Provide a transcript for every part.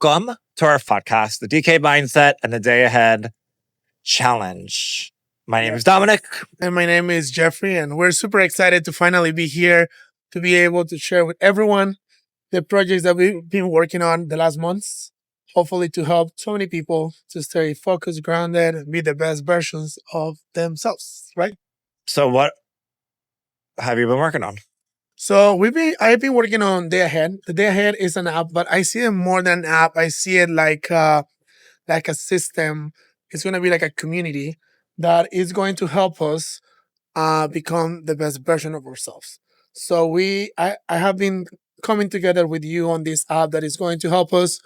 Welcome to our podcast, the DK Mindset and the Day Ahead Challenge. My name is Dominic. And my name is Jeffrey, and we're super excited to finally be here to be able to share with everyone the projects that we've been working on the last months, hopefully to help so many people to stay focused, grounded, and be the best versions of themselves, right? So what have you been working on? So I've been working on Day Ahead. The Day Ahead is an app, but I see it more than an app. I see it like a system. It's going to be like a community that is going to help us become the best version of ourselves. So I have been coming together with you on this app that is going to help us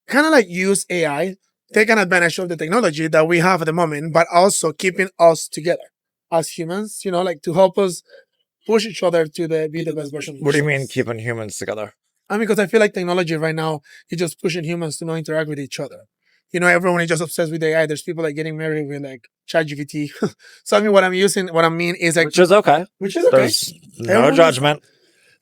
kind of like use AI, take an advantage of the technology that we have at the moment, but also keeping us together as humans, like to help us push each other to be the best version of What do you mean ourselves. keeping humans together? Because I feel like technology right now is just pushing humans to not interact with each other. Everyone is just obsessed with AI. There's people like getting married with like ChatGPT. So what I mean is like, Which is okay. which is okay. There's no Everyone- judgment.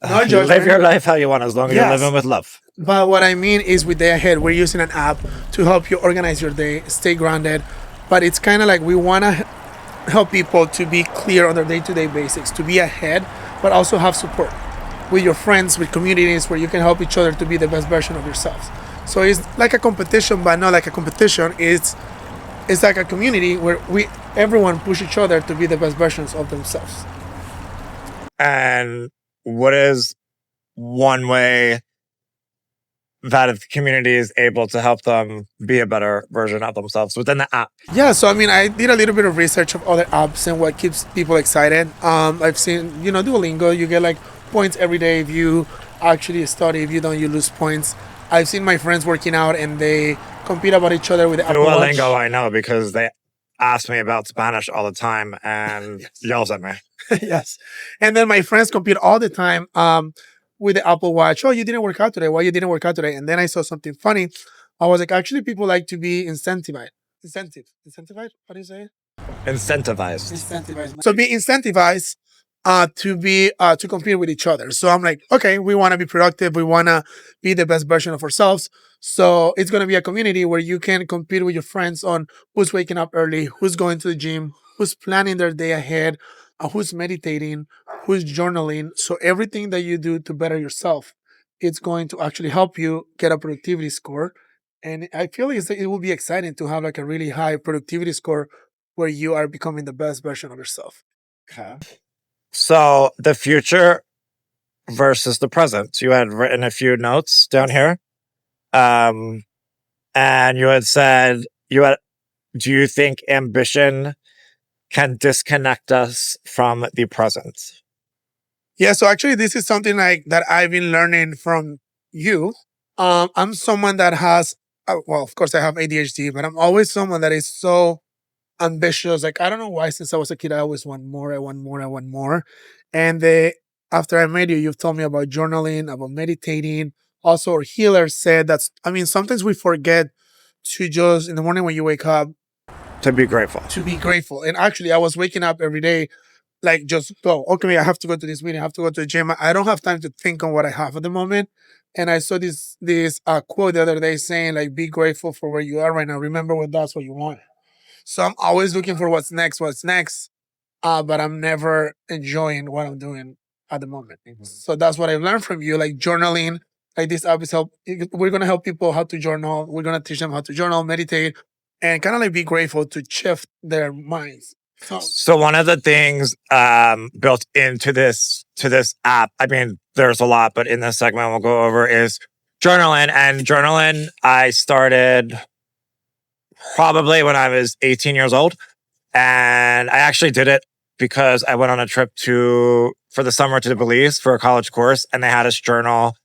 No You judgment. live your life how you want as long as Yes. you're living with love. But what I mean is with Day Ahead, we're using an app to help you organize your day, stay grounded. But it's kind of like we want to help people to be clear on their day-to-day basics, to be ahead, but also have support with your friends, with communities where you can help each other to be the best version of yourselves. So it's like a competition, but not like a competition. It's like a community where everyone push each other to be the best versions of themselves. And what is one way that the community is able to help them be a better version of themselves within the app? Yeah, so I did a little bit of research of other apps and what keeps people excited. I've seen, Duolingo, you get like points every day if you actually study. If you don't, you lose points. I've seen my friends working out and they compete about each other with the Apple Watch. Duolingo, I know, because they ask me about Spanish all the time and yells at me. Yes. And then my friends compete all the time with the Apple Watch. Oh, you didn't work out today. Why you didn't work out today? And then I saw something funny. I was like, actually, people like to be incentivized. Incentivized? What do you say? Incentivized. So be incentivized to compete with each other. So I'm like, okay, we want to be productive. We want to be the best version of ourselves. So it's going to be a community where you can compete with your friends on who's waking up early, who's going to the gym, who's planning their day ahead, who's meditating, who's journaling. So everything that you do to better yourself, it's going to actually help you get a productivity score. And I feel it will be exciting to have like a really high productivity score where you are becoming the best version of yourself. Okay. So the future versus the present. You had written a few notes down here. And you had said, do you think ambition can disconnect us from the present? Yeah, so actually this is something like that I've been learning from you. I'm someone that has, well, of course I have ADHD, but I'm always someone that is so ambitious. Like, I don't know why, since I was a kid, I always want more, I want more, I want more. And after I met you, you've told me about journaling, about meditating. Also, our healer said sometimes we forget to just, in the morning when you wake up, To be grateful. And actually, I was waking up every day, like just go, okay, I have to go to this meeting, I have to go to the gym. I don't have time to think on what I have at the moment. And I saw this quote the other day saying, like, be grateful for where you are right now. Remember when that's what you want. So I'm always looking for what's next, but I'm never enjoying what I'm doing at the moment. So that's what I learned from you, like journaling. Like this app we're going to help people how to journal. We're going to teach them how to journal, meditate, and kind of like be grateful to shift their minds. So one of the things built into this app, there's a lot, but in this segment we'll go over is journaling. And journaling, I started probably when I was 18 years old. And I actually did it because I went on a trip for the summer to Belize for a college course, and they had us journal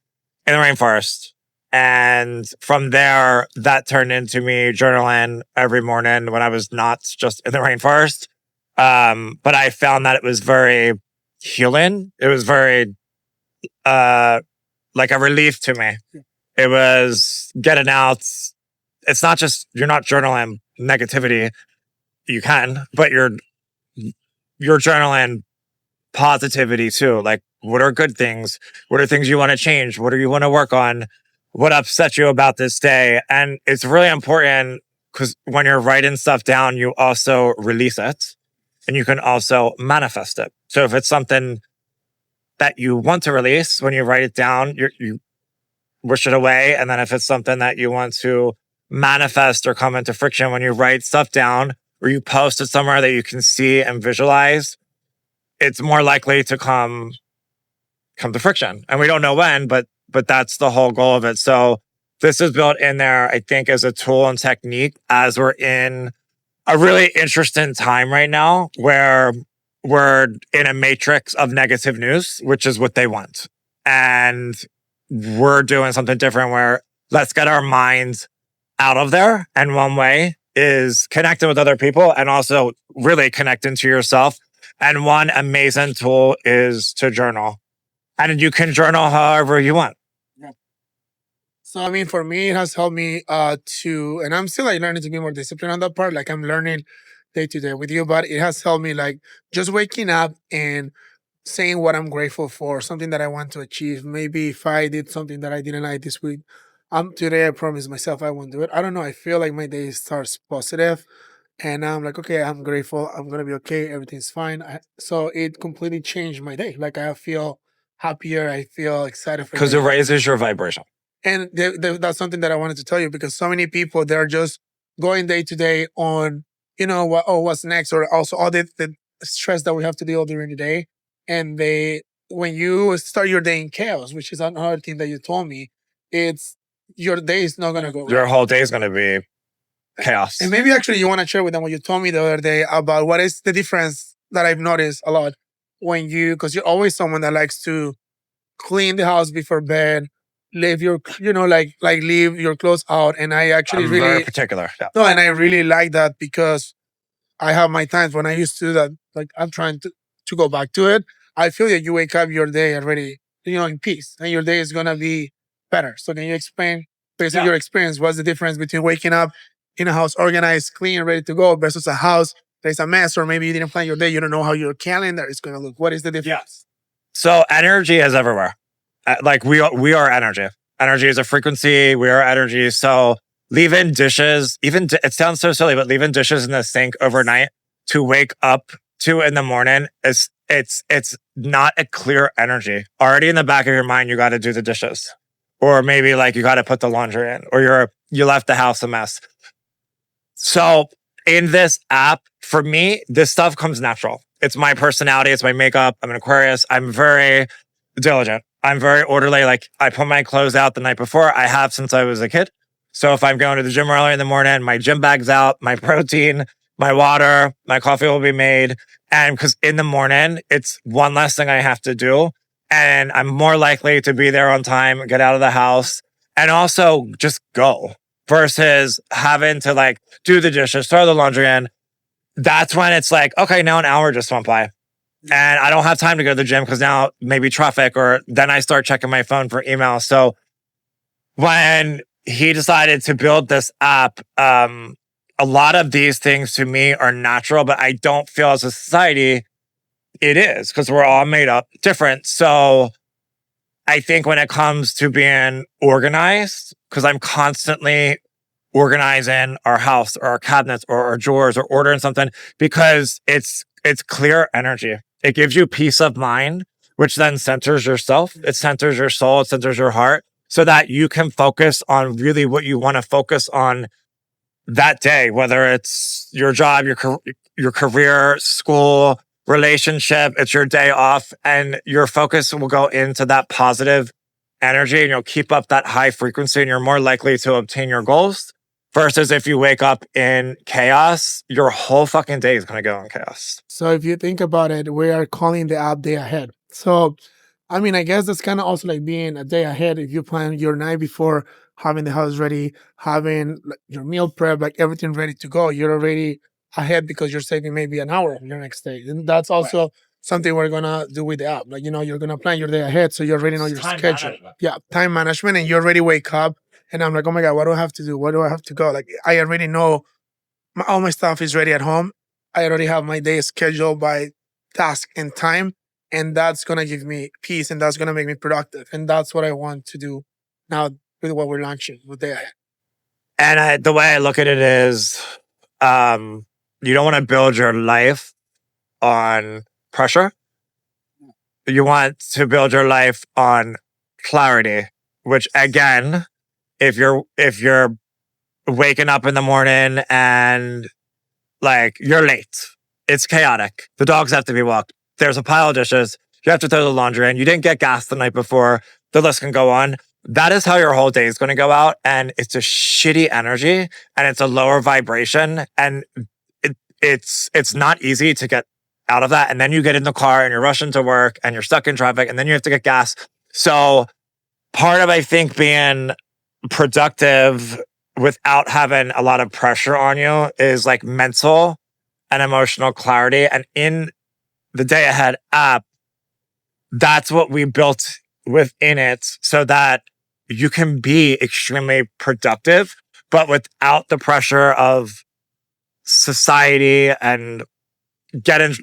in the rainforest. And from there, that turned into me journaling every morning when I was not just in the rainforest. But I found that it was very healing. It was very like a relief to me. It was getting out. It's not just, you're not journaling negativity. You can, but you're journaling positivity too. Like, what are good things? What are things you want to change? What do you want to work on? what upset you about this day. And it's really important because when you're writing stuff down, you also release it and you can also manifest it. So if it's something that you want to release, when you write it down, you wish it away. And then if it's something that you want to manifest or come into friction, when you write stuff down or you post it somewhere that you can see and visualize, it's more likely to come to friction. And we don't know when, but that's the whole goal of it. So this is built in there, I think, as a tool and technique as we're in a really interesting time right now where we're in a matrix of negative news, which is what they want. And we're doing something different where let's get our minds out of there. And one way is connecting with other people and also really connecting to yourself. And one amazing tool is to journal. And you can journal however you want. So I mean, for me, it has helped me to, and I'm still like learning to be more disciplined on that part. Like I'm learning day to day with you, but it has helped me like just waking up and saying what I'm grateful for, something that I want to achieve. Maybe if I did something that I didn't like this week, today I promise myself I won't do it. I don't know. I feel like my day starts positive, and I'm like, okay, I'm grateful. I'm gonna be okay. Everything's fine. So it completely changed my day. Like I feel happier. I feel excited for because the it day. raises your vibration. And that's something that I wanted to tell you because so many people they're just going day to day on what's next or also all the stress that we have to deal during the day. And when you start your day in chaos, which is another thing that you told me, it's your day is not gonna go Your right. whole day is going to be chaos. And maybe actually you want to share with them what you told me the other day about what is the difference that I've noticed a lot when because you're always someone that likes to clean the house before bed, leave your leave your clothes out. And I actually I'm very really particular. Yeah. no, and I really like that because I have my times when I used to do that. Like I'm trying to go back to it. I feel that you wake up your day already, in peace, and your day is gonna be better. So can you explain, based on Yeah. your experience, what's the difference between waking up in a house organized, clean, ready to go, versus a house that's a mess, or maybe you didn't plan your day, you don't know how your calendar is gonna look. What is the difference? Yes. So energy is everywhere. Like we are energy. Energy is a frequency. We are energy. So leaving dishes, it sounds so silly, but leaving dishes in the sink overnight to wake up to in the morning is it's not a clear energy. Already in the back of your mind, you got to do the dishes, or maybe like you got to put the laundry in, or you left the house a mess. So in this app, for me, this stuff comes natural. It's my personality. It's my makeup. I'm an Aquarius. I'm very diligent. I'm very orderly. Like I put my clothes out the night before. I have since I was a kid. So if I'm going to the gym early in the morning, my gym bag's out, my protein, my water, my coffee will be made. And because in the morning, it's one less thing I have to do. And I'm more likely to be there on time, get out of the house, and also just go versus having to like do the dishes, throw the laundry in. That's when it's like, okay, now an hour just went by. And I don't have time to go to the gym because now maybe traffic, or then I start checking my phone for emails. So when he decided to build this app, a lot of these things to me are natural, but I don't feel as a society it is because we're all made up different. So I think when it comes to being organized, because I'm constantly organizing our house or our cabinets or our drawers or ordering something, because it's clear energy. It gives you peace of mind, which then centers yourself. It centers your soul. It centers your heart so that you can focus on really what you want to focus on that day, whether it's your job, your career, school, relationship, it's your day off, and your focus will go into that positive energy and you'll keep up that high frequency and you're more likely to obtain your goals. Versus if you wake up in chaos, your whole fucking day is going to go in chaos. So if you think about it, we are calling the app Day Ahead. So, I mean, I guess that's kind of also like being a day ahead. If you plan your night before, having the house ready, having like, your meal prep, like everything ready to go, you're already ahead because you're saving maybe an hour of your next day. And that's also something we're gonna do with the app. Like, you're gonna plan your day ahead, so you already know your schedule. Yeah, time management, and you already wake up. And I'm like, oh my God, what do I have to do? Where do I have to go? Like, I already know all my stuff is ready at home. I already have my day scheduled by task and time. And that's going to give me peace and that's going to make me productive. And that's what I want to do now with what we're launching with DayAhead. And the way I look at it is, you don't want to build your life on pressure. You want to build your life on clarity, which again, if you're waking up in the morning and like you're late, it's chaotic. The dogs have to be walked. There's a pile of dishes. You have to throw the laundry in. You didn't get gas the night before. The list can go on. That is how your whole day is going to go out. And it's a shitty energy and it's a lower vibration. And it's not easy to get out of that. And then you get in the car and you're rushing to work and you're stuck in traffic and then you have to get gas. So part of, I think, being productive without having a lot of pressure on you is like mental and emotional clarity. And in the DayAhead app, that's what we built within it so that you can be extremely productive, but without the pressure of society and getting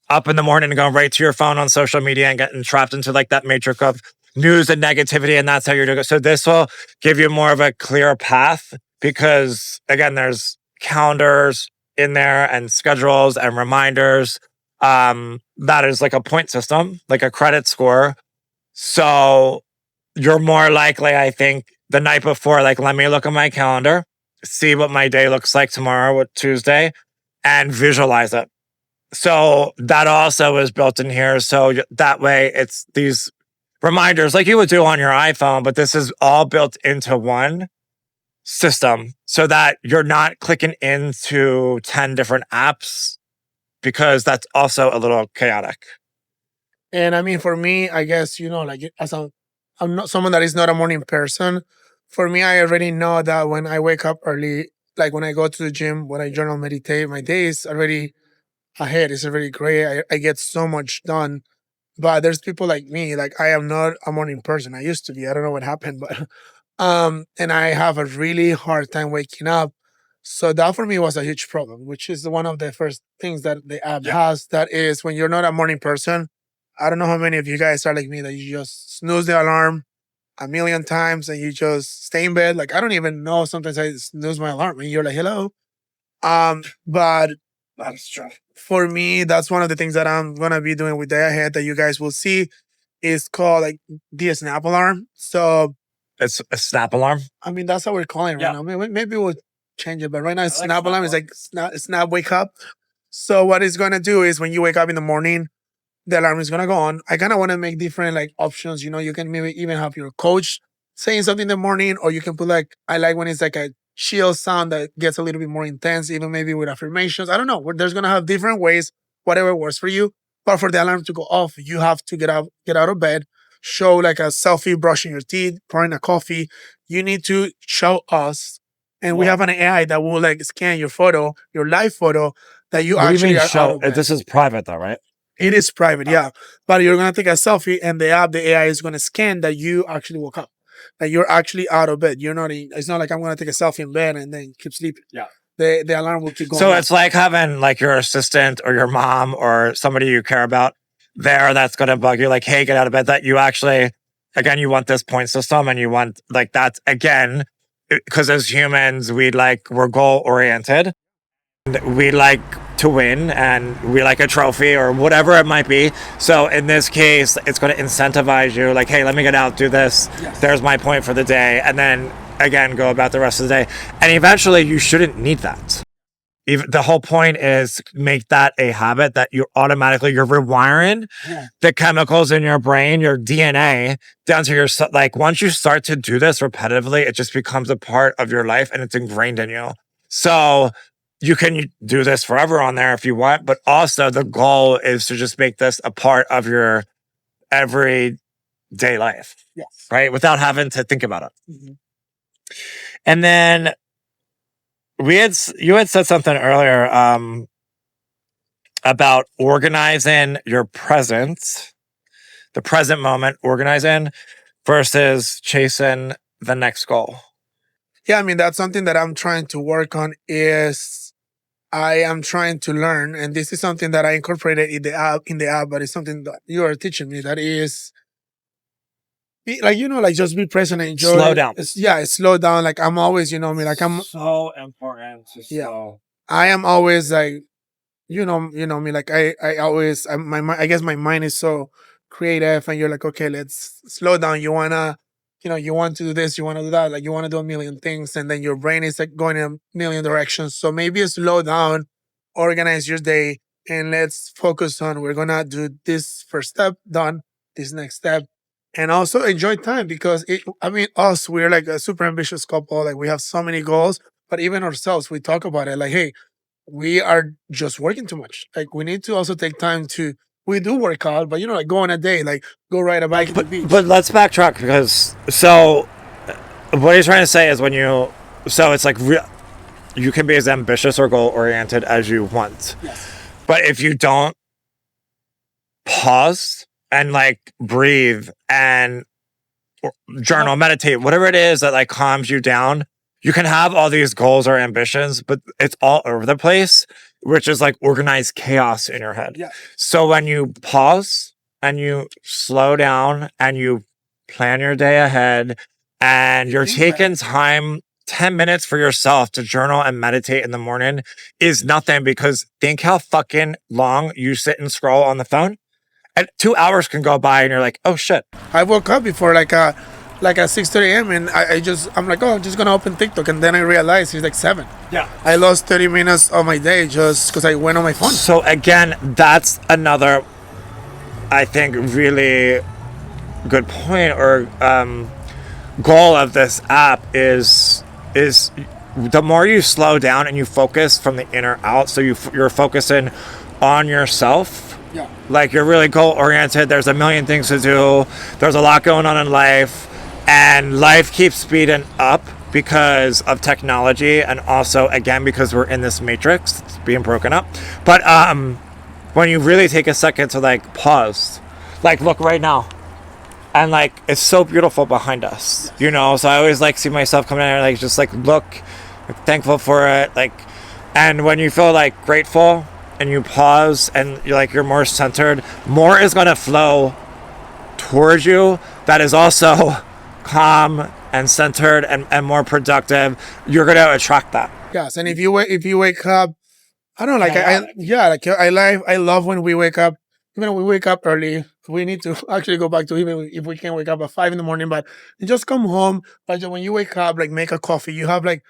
up in the morning and going right to your phone on social media and getting trapped into like that matrix of news and negativity. And that's how you're doing it. So this will give you more of a clear path because again, there's calendars in there and schedules and reminders. That is like a point system, like a credit score. So you're more likely, I think, the night before, like, let me look at my calendar, see what my day looks like tomorrow, what Tuesday, and visualize it. So that also is built in here. So that way it's these reminders like you would do on your iPhone, but this is all built into one system so that you're not clicking into 10 different apps because that's also a little chaotic. And I mean, for me, I guess, like I'm not someone that is not a morning person. For me, I already know that when I wake up early, like when I go to the gym, when I journal meditate, my day is already ahead. It's already great. I get so much done. But there's people like me, like I am not a morning person. I used to be. I don't know what happened, but and I have a really hard time waking up. So that for me was a huge problem, which is one of the first things that the app has. That is when you're not a morning person. I don't know how many of you guys are like me that you just snooze the alarm a million times and you just stay in bed. Like I don't even know. Sometimes I snooze my alarm and you're like, hello. But that's true. For me, that's one of the things that I'm gonna be doing with DayAhead that you guys will see is called like the snap alarm. So It's a snap alarm. I mean that's how we're calling it right now. Maybe we'll change it, but right now it's snap alarm. It's like snap wake up. So what it's gonna do is when you wake up in the morning, the alarm is gonna go on. I kind of want to make different like options. You can maybe even have your coach saying something in the morning, or you can put like I like when it's like a chill sound that gets a little bit more intense, even maybe with affirmations. I don't know. There's gonna have different ways, whatever works for you. But for the alarm to go off, you have to get out of bed, show like a selfie, brushing your teeth, pouring a coffee. You need to show us, and we have an AI that will like scan your photo, your live photo that you What do you actually mean are out show? of bed. This is private though, right? It is private, yeah. But you're gonna take a selfie, and the AI is gonna scan that you actually woke up, that you're actually out of bed. You're not. It's not like I'm gonna take a selfie in bed and then keep sleeping. Yeah. The alarm will keep going. So off. it's like having like your assistant or your mom or somebody you care about there that's going to bug you like, hey, get out of bed. That you actually, again, you want this point system and you want like that's again, because as humans, we're goal oriented. We like to win and we like a trophy or whatever it might be. So in this case, it's going to incentivize you like, hey, let me get out, do this. Yes. There's my point for the day. And then again, go about the rest of the day. And eventually you shouldn't need that. The whole point is make that a habit that you're rewiring the chemicals in your brain, your DNA down to your, like once you start to do this repetitively, it just becomes a part of your life and it's ingrained in you. So you can do this forever on there if you want, but also the goal is to just make this a part of your everyday life. Yes. Right? Without having to think about it. Mm-hmm. And then you had said something earlier about organizing your present, the present moment, organizing versus chasing the next goal. Yeah, I mean that's something that I'm trying to work on. Is I am trying to learn, and this is something that I incorporated in the app. But it's something that you are teaching me. That is like, like just be present and enjoy. Slow down. It's slow down. Like I'm always, me, like I'm so important to Yeah. slow. I am always like, me, like I always, I guess my mind is so creative, and you're like, okay, let's slow down. You wanna, you want to do this, you want to do that, like you want to do a million things, and then your brain is like going in a million directions. So maybe slow down, organize your day, and let's focus on we're gonna do this first step done, this next step, and also enjoy time because us, we're like a super ambitious couple. Like we have so many goals, but even ourselves, we talk about it. Like, hey, we are just working too much. Like we need to also take time to. We do work out, but like go on a day, like go ride a bike at the beach. But let's backtrack because what he's trying to say is it's like you can be as ambitious or goal oriented as you want. Yes. But if you don't pause and like breathe and journal, meditate, whatever it is that like calms you down, you can have all these goals or ambitions, but it's all over the place, which is like organized chaos in your head. Yeah. So when you pause and you slow down and you plan your day ahead and you're taking time, 10 minutes for yourself to journal and meditate in the morning is nothing, because think how fucking long you sit and scroll on the phone. And 2 hours can go by and you're like, oh shit. I woke up before like at 6:30 a.m. and I'm like, oh, I'm just gonna open TikTok, and then I realized it's like 7. Yeah. I lost 30 minutes of my day just because I went on my phone. So again, that's another, I think, really good point or goal of this app is the more you slow down and you focus from the inner out, so you're focusing on yourself. Yeah. Like you're really goal oriented. There's a million things to do. There's a lot going on in life, and life keeps speeding up because of technology, and also again because we're in this matrix. It's being broken up. But when you really take a second to like pause, like look right now, and like it's so beautiful behind us, so I always like see myself coming in and like just like look, thankful for it, like, and when you feel like grateful and you pause and you're more centered, more is going to flow towards you that is also calm and centered and more productive. You're going to attract that. Yes, and if you wake up, I don't know, like I love when we wake up. Even when we wake up early, we need to actually go back to, even if we can wake up at 5 in the morning, but you just come home. But when you wake up, like make a coffee. You have like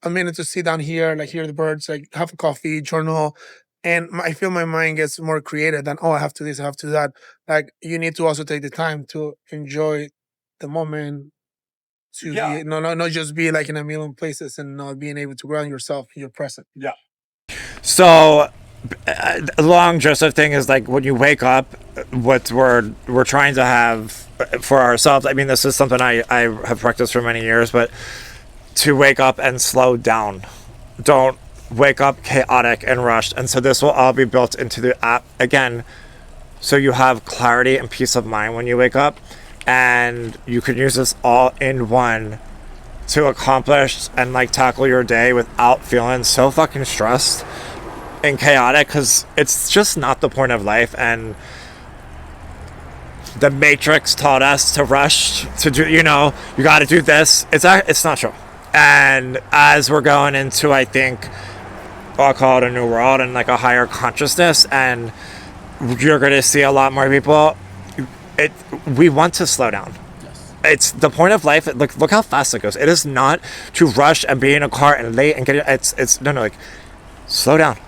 a minute to sit down here, like hear the birds, like have a coffee, journal. And I feel my mind gets more creative than, oh, I have to this, I have to that. Like you need to also take the time to enjoy the moment, to be, not just be like in a million places and not being able to ground yourself in your present. Yeah. So the long Joseph thing is like when you wake up, what we're trying to have for ourselves. I mean, this is something I have practiced for many years, but to wake up and slow down. Don't wake up chaotic and rushed. And so this will all be built into the app again, so you have clarity and peace of mind when you wake up, and you can use this all in one to accomplish and like tackle your day without feeling so fucking stressed and chaotic, because it's just not the point of life. And the Matrix taught us to rush to do, you got to do this. It's not true. And as we're going into, I think, I'll call it a new world and like a higher consciousness, and you're going to see a lot more people. We want to slow down. It's the point of life. Look how fast it goes. It is not to rush and be in a car and late and get it. It's no, like slow down.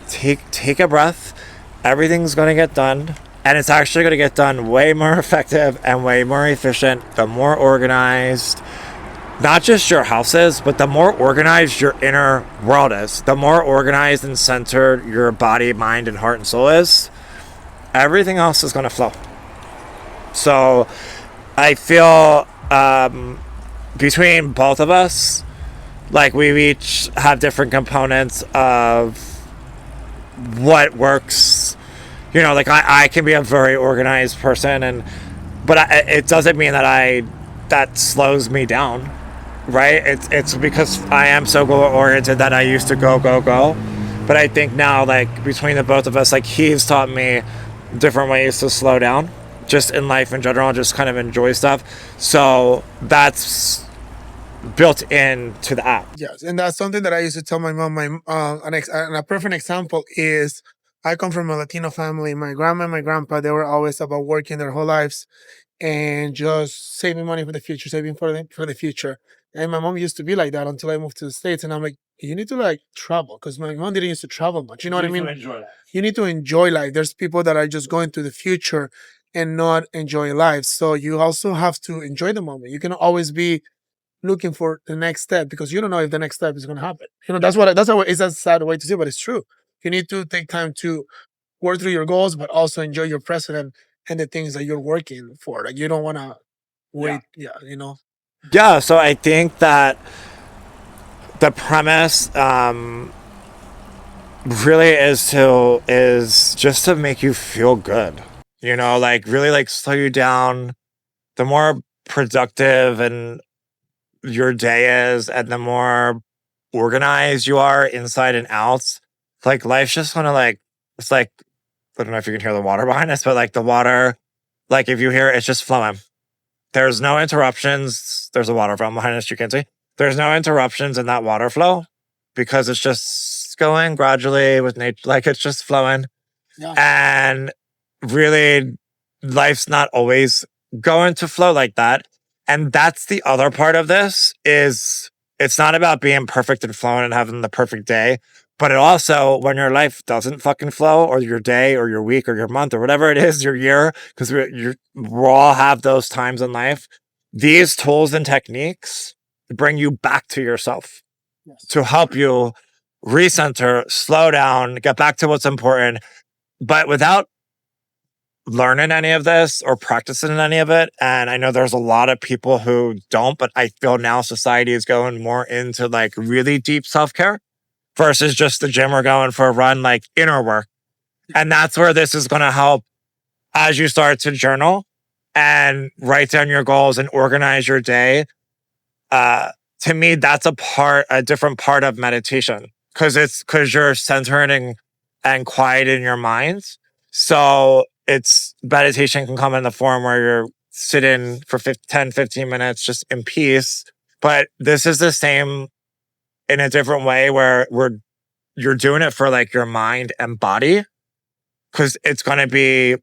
Take a breath. Everything's going to get done, and it's actually going to get done way more effective and way more efficient. The more organized, not just your house is, but the more organized your inner world is, the more organized and centered your body, mind, and heart and soul is, everything else is going to flow. So I feel between both of us, like we each have different components of what works. Like I can be a very organized person, but it doesn't mean that slows me down, right? It's because I am so goal oriented that I used to go. But I think now, like between the both of us, like he's taught me different ways to slow down. just in life in general, just kind of enjoy stuff. So that's built into the app. Yes, and that's something that I used to tell my mom. And a perfect example is I come from a Latino family. My grandma and my grandpa, they were always about working their whole lives and just saving money for the future, saving for the future. And my mom used to be like that until I moved to the States. And I'm like, you need to like travel because my mom didn't used to travel much. You know what I mean? You need to enjoy life. There's people that are just going to the future and not enjoying life. So you also have to enjoy the moment. You can always be looking for the next step because you don't know if the next step is going to happen. You know, that's how it's a sad way to see, but it's true. You need to take time to work through your goals, but also enjoy your present and the things that you're working for. Like you don't want to wait. Yeah, you know. Yeah, so I think that the premise really is just to make you feel good. You know, like really like slow you down. The more productive and your day is, and the more organized you are inside and out, like life's just gonna like it's like I don't know if you can hear the water behind us, but like the water, like if you hear it, it's just flowing. There's no interruptions. There's a water from behind us, you can see. There's no interruptions in that water flow because it's just going gradually with nature, like it's just flowing. Yeah. And really, life's not always going to flow like that. And that's the other part of this is it's not about being perfect and flowing and having the perfect day. But it also, when your life doesn't fucking flow, or your day, or your week, or your month, or whatever it is, your year, because we all have those times in life. These tools and techniques bring you back to yourself to help you recenter, slow down, get back to what's important. But without learning any of this or practicing any of it, and I know there's a lot of people who don't, but I feel now society is going more into like really deep self-care versus just the gym or going for a run, like inner work. And that's where this is going to help as you start to journal and write down your goals and organize your day. To me, that's a different part of meditation because you're centering and quieting your mind. So it's meditation can come in the form where you're sitting for 10, 15 minutes just in peace. But this is the same in a different way where you're doing it for like your mind and body because it's going to be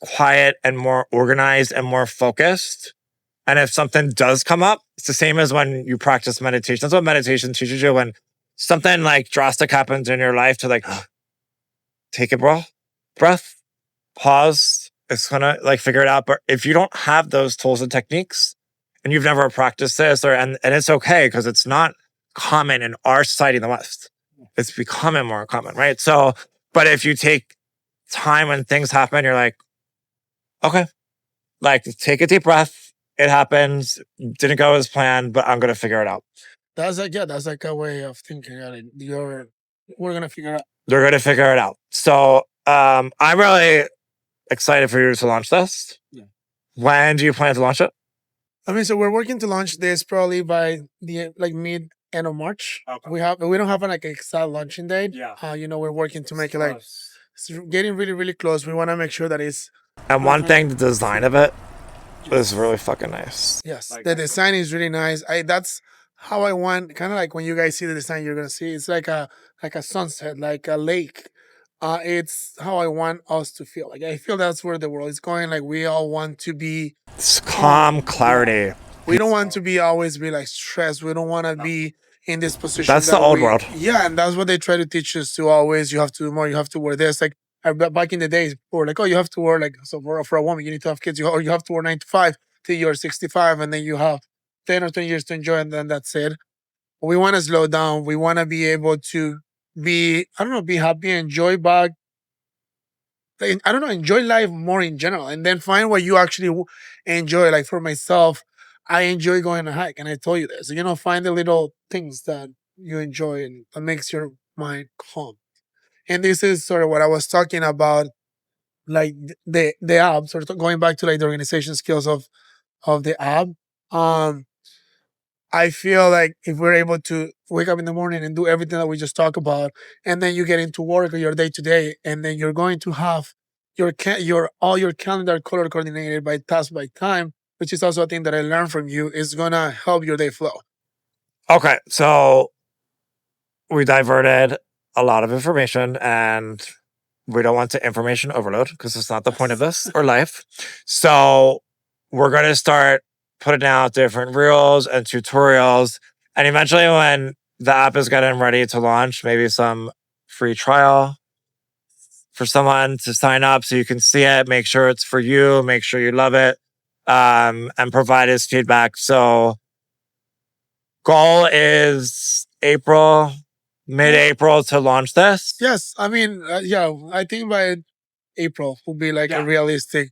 quiet and more organized and more focused. And if something does come up, it's the same as when you practice meditation. That's what meditation teaches you. When something like drastic happens in your life, to like take a breath, pause. It's gonna like figure it out. But if you don't have those tools and techniques, and you've never practiced this, and it's okay because it's not common in our society in the West. It's becoming more common, right? So, but if you take time when things happen, you're like, okay, like take a deep breath. It happens. Didn't go as planned, but I'm gonna figure it out. That's like a way of thinking. We're gonna figure out. They're gonna figure it out. So I'm really excited for you to launch this. Yeah. When do you plan to launch it? I mean, so we're working to launch this probably by the like mid end of March. Okay. We don't have like an exact launching date. Yeah. You know, we're working to make it like it's getting really, really close. We want to make sure that it's. And one thing, the design of it is really fucking nice. Yes, the design is really nice. That's how I want. Kind of like when you guys see the design, you're gonna see it's like a sunset, like a lake. It's how I want us to feel. Like I feel that's where the world is going. Like we all want to be It's calm, clarity. We don't want to be always be like stressed. We don't want to be in this position. That's the old world. Yeah, and that's what they try to teach us to always. You have to do more. You have to wear this. Like back in the days, or like, oh, you have to wear like so for a woman, you need to have kids. Or you have to work 9 to 5 till you're 65, and then you have 10 or 20 years to enjoy, and then that's it. We want to slow down. We want to be able to be, I don't know, be happy, enjoy back. I don't know, enjoy life more in general, and then find what you actually enjoy. Like for myself, I enjoy going on a hike, and I told you this. You know, find the little things that you enjoy and that makes your mind calm. And this is sort of what I was talking about, like the app. Sort of going back to like the organization skills of the app. Um, I feel like if we're able to wake up in the morning and do everything that we just talked about, and then you get into work or your day to day, and then you're going to have your all your calendar color coordinated by task by time, which is also a thing that I learned from you, is gonna help your day flow. Okay, so we diverted a lot of information and we don't want to information overload because it's not the point of this or life. So we're going to start putting out different reels and tutorials. And eventually, when the app is getting ready to launch, maybe some free trial for someone to sign up so you can see it, make sure it's for you, make sure you love it, and provide his feedback. So, goal is mid-April to launch this. Yes, I mean, I think by April will be like a realistic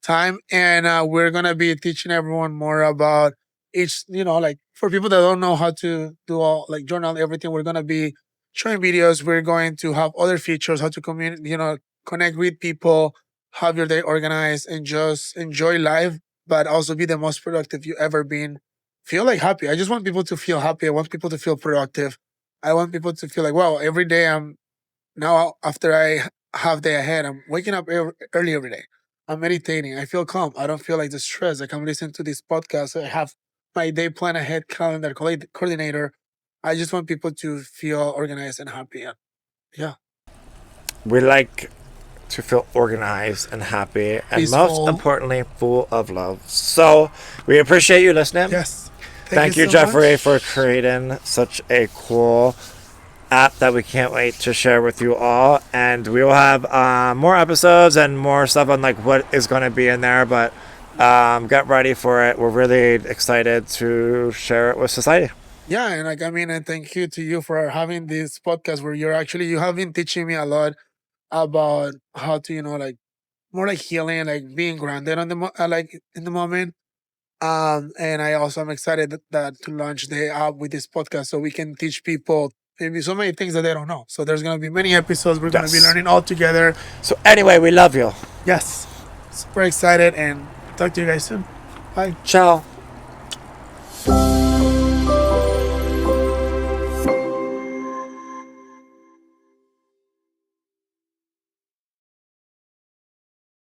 time, and we're gonna be teaching everyone more about each. Like for people that don't know how to do all like journal everything, we're gonna be showing videos. We're going to have other features, how to communicate, connect with people, have your day organized, and just enjoy life, but also be the most productive you ever been. Feel like happy. I just want people to feel happy. I want people to feel productive. I want people to feel like, wow, every day I'm now after I have day ahead, I'm waking up early every day. I'm meditating. I feel calm. I don't feel like the stress. I can listen to this podcast. I have my day plan ahead calendar coordinator. I just want people to feel organized and happy. And yeah. We like to feel organized and happy, and Peaceful. most importantly, full of love. So we appreciate you listening. Yes. Thank you, so Jeffrey, much. for creating such a cool app that we can't wait to share with you all. And we will have more episodes and more stuff on like what is going to be in there. But get ready for it. We're really excited to share it with society. Yeah, and and thank you to you for having this podcast where you have been teaching me a lot about how to like more like healing, like being grounded on the like in the moment. And I also am excited that to launch the app with this podcast so we can teach people maybe so many things that they don't know. So there's gonna be many episodes we're gonna be learning all together. So anyway, we love you. Yes, super excited and talk to you guys soon. Bye. Ciao.